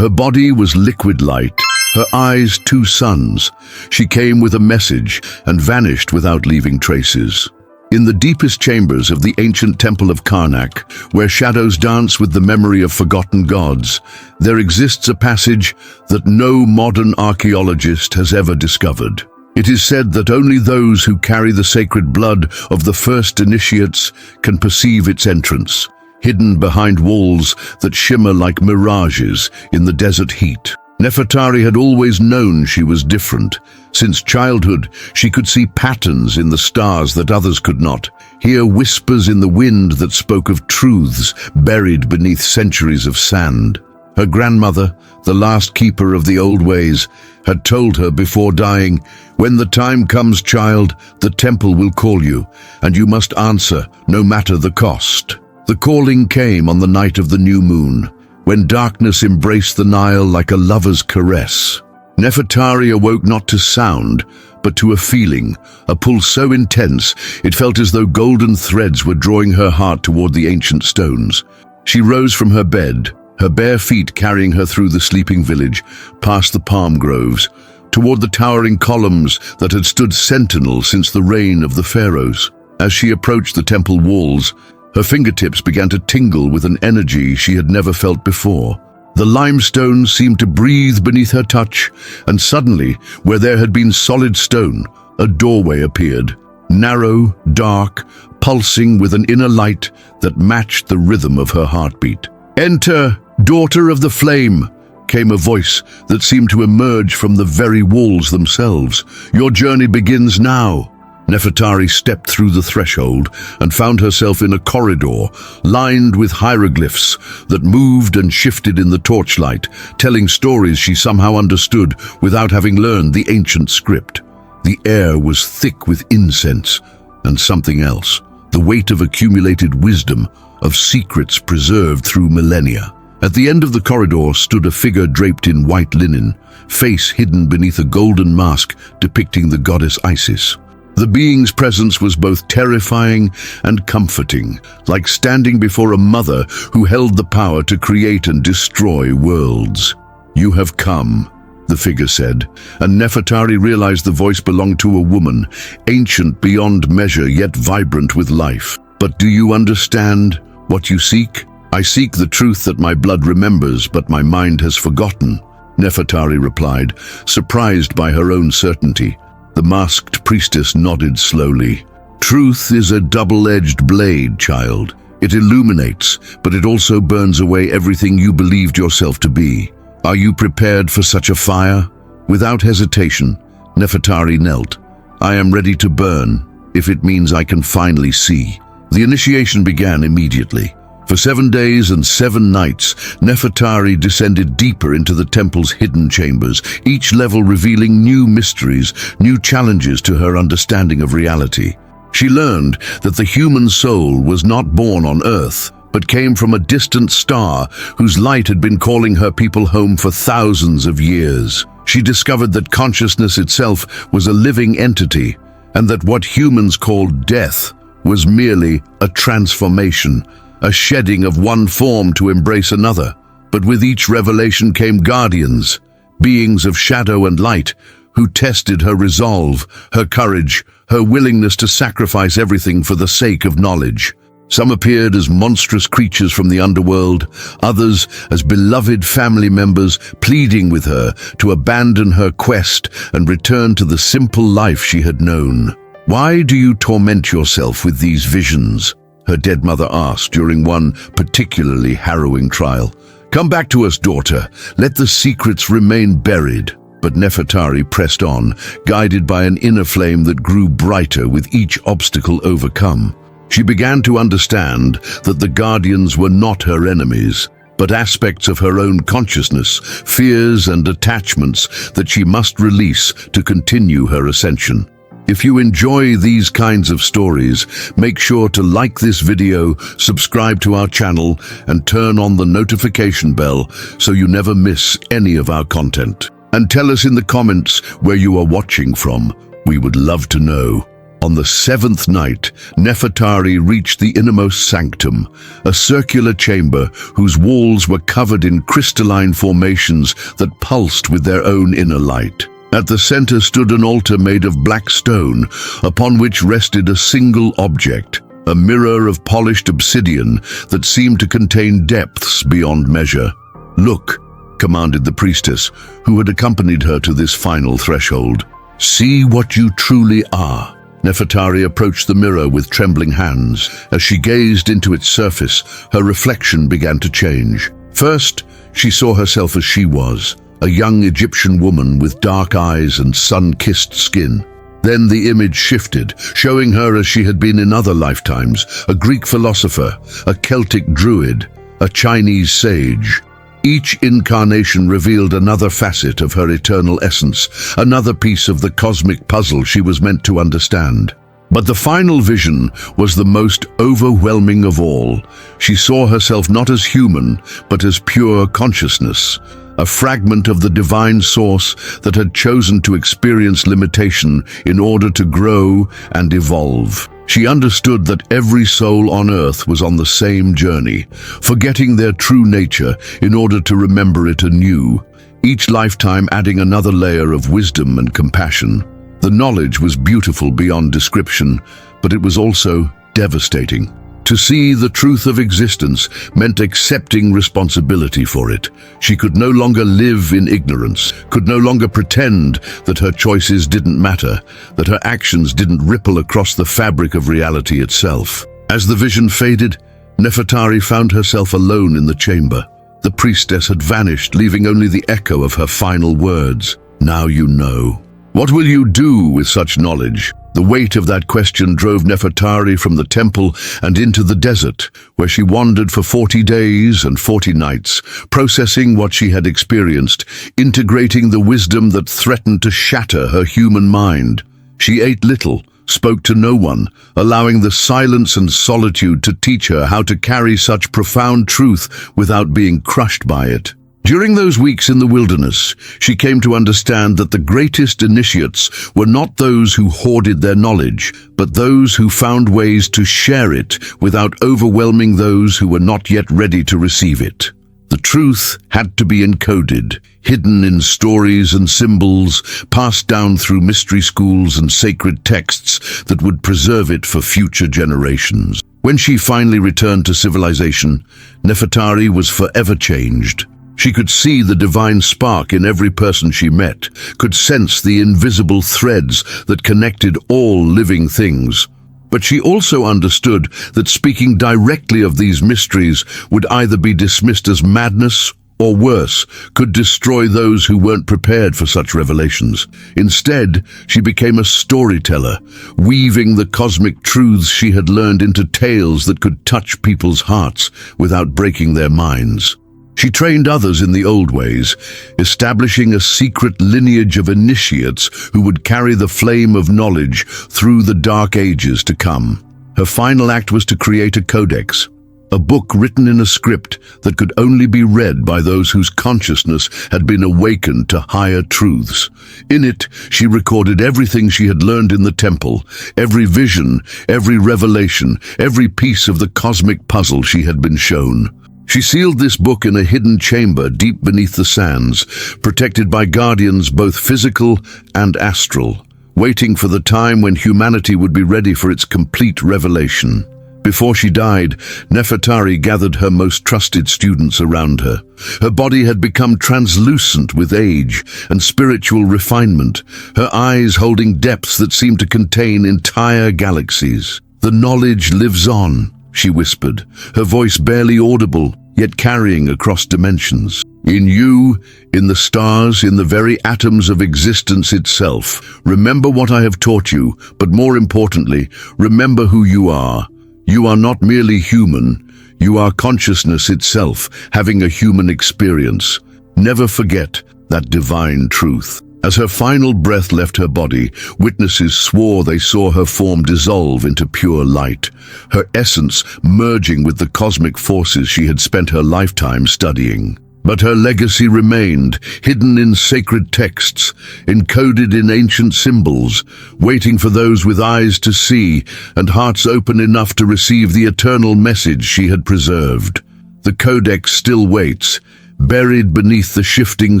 Her body was liquid light, her eyes two suns. She came with a message and vanished without leaving traces. In the deepest chambers of the ancient temple of Karnak, where shadows dance with the memory of forgotten gods, there exists a passage that no modern archaeologist has ever discovered. It is said that only those who carry the sacred blood of the first initiates can perceive its entrance, hidden behind walls that shimmer like mirages in the desert heat. Nefertari had always known she was different. Since childhood, she could see patterns in the stars that others could not, hear whispers in the wind that spoke of truths buried beneath centuries of sand. Her grandmother, the last keeper of the old ways, had told her before dying, "When the time comes, child, the temple will call you, and you must answer, no matter the cost." The calling came on the night of the new moon, when darkness embraced the Nile like a lover's caress. Nefertari awoke not to sound, but to a feeling, a pull so intense it felt as though golden threads were drawing her heart toward the ancient stones. She rose from her bed, her bare feet carrying her through the sleeping village, past the palm groves, toward the towering columns that had stood sentinel since the reign of the pharaohs. As she approached the temple walls, her fingertips began to tingle with an energy she had never felt before. The limestone seemed to breathe beneath her touch, and suddenly, where there had been solid stone, a doorway appeared, narrow, dark, pulsing with an inner light that matched the rhythm of her heartbeat. "Enter, daughter of the flame," came a voice that seemed to emerge from the very walls themselves. "Your journey begins now." Nefertari stepped through the threshold and found herself in a corridor lined with hieroglyphs that moved and shifted in the torchlight, telling stories she somehow understood without having learned the ancient script. The air was thick with incense and something else, the weight of accumulated wisdom, of secrets preserved through millennia. At the end of the corridor stood a figure draped in white linen, face hidden beneath a golden mask depicting the goddess Isis. The being's presence was both terrifying and comforting, like standing before a mother who held the power to create and destroy worlds. "You have come," the figure said, and Nefertari realized the voice belonged to a woman, ancient beyond measure yet vibrant with life. "But do you understand what you seek?" "I seek the truth that my blood remembers, but my mind has forgotten," Nefertari replied, surprised by her own certainty. The masked priestess nodded slowly. "Truth is a double-edged blade, child. It illuminates, but it also burns away everything you believed yourself to be. Are you prepared for such a fire?" Without hesitation, Nefertari knelt. "I am ready to burn, if it means I can finally see." The initiation began immediately. For 7 days and 7 nights, Nefertari descended deeper into the temple's hidden chambers, each level revealing new mysteries, new challenges to her understanding of reality. She learned that the human soul was not born on Earth, but came from a distant star whose light had been calling her people home for thousands of years. She discovered that consciousness itself was a living entity, and that what humans called death was merely a transformation, a shedding of one form to embrace another. But with each revelation came guardians, beings of shadow and light, who tested her resolve, her courage, her willingness to sacrifice everything for the sake of knowledge. Some appeared as monstrous creatures from the underworld, others as beloved family members pleading with her to abandon her quest and return to the simple life she had known. "Why do you torment yourself with these visions?" her dead mother asked during one particularly harrowing trial. "Come back to us, daughter. Let the secrets remain buried." But Nefertari pressed on, guided by an inner flame that grew brighter with each obstacle overcome. She began to understand that the guardians were not her enemies, but aspects of her own consciousness, fears and attachments that she must release to continue her ascension. If you enjoy these kinds of stories, make sure to like this video, subscribe to our channel, and turn on the notification bell so you never miss any of our content. And tell us in the comments where you are watching from. We would love to know. On the seventh night, Nefertari reached the innermost sanctum, a circular chamber whose walls were covered in crystalline formations that pulsed with their own inner light. At the center stood an altar made of black stone, upon which rested a single object, a mirror of polished obsidian that seemed to contain depths beyond measure. "Look," commanded the priestess, who had accompanied her to this final threshold. "See what you truly are." Nefertari approached the mirror with trembling hands. As she gazed into its surface, her reflection began to change. First, she saw herself as she was, a young Egyptian woman with dark eyes and sun-kissed skin. Then the image shifted, showing her as she had been in other lifetimes, a Greek philosopher, a Celtic druid, a Chinese sage. Each incarnation revealed another facet of her eternal essence, another piece of the cosmic puzzle she was meant to understand. But the final vision was the most overwhelming of all. She saw herself not as human, but as pure consciousness, a fragment of the divine source that had chosen to experience limitation in order to grow and evolve. She understood that every soul on earth was on the same journey, forgetting their true nature in order to remember it anew, each lifetime adding another layer of wisdom and compassion. The knowledge was beautiful beyond description, but it was also devastating. To see the truth of existence meant accepting responsibility for it. She could no longer live in ignorance, could no longer pretend that her choices didn't matter, that her actions didn't ripple across the fabric of reality itself. As the vision faded, Nefertari found herself alone in the chamber. The priestess had vanished, leaving only the echo of her final words. "Now you know." What will you do with such knowledge? The weight of that question drove Nefertari from the temple and into the desert, where she wandered for 40 days and 40 nights, processing what she had experienced, integrating the wisdom that threatened to shatter her human mind. She ate little, spoke to no one, allowing the silence and solitude to teach her how to carry such profound truth without being crushed by it. During those weeks in the wilderness, she came to understand that the greatest initiates were not those who hoarded their knowledge, but those who found ways to share it without overwhelming those who were not yet ready to receive it. The truth had to be encoded, hidden in stories and symbols, passed down through mystery schools and sacred texts that would preserve it for future generations. When she finally returned to civilization, Nefertari was forever changed. She could see the divine spark in every person she met, could sense the invisible threads that connected all living things. But she also understood that speaking directly of these mysteries would either be dismissed as madness or worse, could destroy those who weren't prepared for such revelations. Instead, she became a storyteller, weaving the cosmic truths she had learned into tales that could touch people's hearts without breaking their minds. She trained others in the old ways, establishing a secret lineage of initiates who would carry the flame of knowledge through the dark ages to come. Her final act was to create a codex, a book written in a script that could only be read by those whose consciousness had been awakened to higher truths. In it, she recorded everything she had learned in the temple, every vision, every revelation, every piece of the cosmic puzzle she had been shown. She sealed this book in a hidden chamber deep beneath the sands, protected by guardians both physical and astral, waiting for the time when humanity would be ready for its complete revelation. Before she died, Nefertari gathered her most trusted students around her. Her body had become translucent with age and spiritual refinement, her eyes holding depths that seemed to contain entire galaxies. "The knowledge lives on," she whispered, her voice barely audible, yet carrying across dimensions. "In you, in the stars, in the very atoms of existence itself. Remember what I have taught you, but more importantly, remember who you are. You are not merely human. You are consciousness itself, having a human experience. Never forget that divine truth." As her final breath left her body, witnesses swore they saw her form dissolve into pure light, her essence merging with the cosmic forces she had spent her lifetime studying. But her legacy remained, hidden in sacred texts, encoded in ancient symbols, waiting for those with eyes to see and hearts open enough to receive the eternal message she had preserved. The Codex still waits, buried beneath the shifting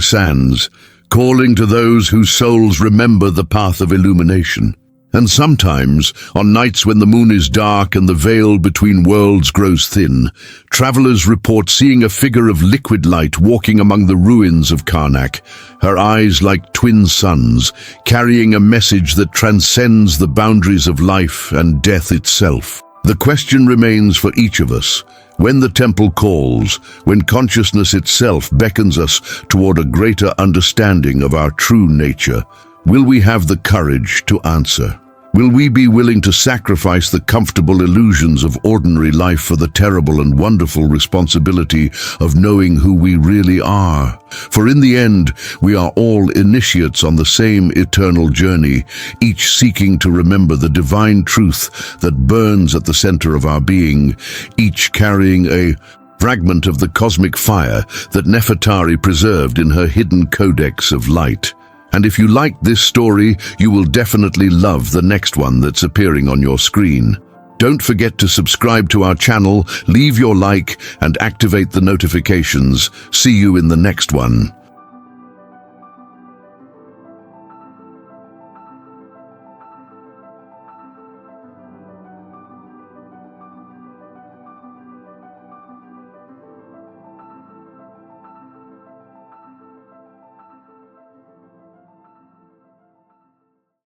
sands, calling to those whose souls remember the path of illumination. And sometimes, on nights when the moon is dark and the veil between worlds grows thin, travelers report seeing a figure of liquid light walking among the ruins of Karnak, her eyes like twin suns, carrying a message that transcends the boundaries of life and death itself. The question remains for each of us: when the temple calls, when consciousness itself beckons us toward a greater understanding of our true nature, will we have the courage to answer? Will we be willing to sacrifice the comfortable illusions of ordinary life for the terrible and wonderful responsibility of knowing who we really are? For in the end, we are all initiates on the same eternal journey, each seeking to remember the divine truth that burns at the center of our being, each carrying a fragment of the cosmic fire that Nefertari preserved in her hidden codex of light. And if you liked this story, you will definitely love the next one that's appearing on your screen. Don't forget to subscribe to our channel, leave your like, and activate the notifications. See you in the next one.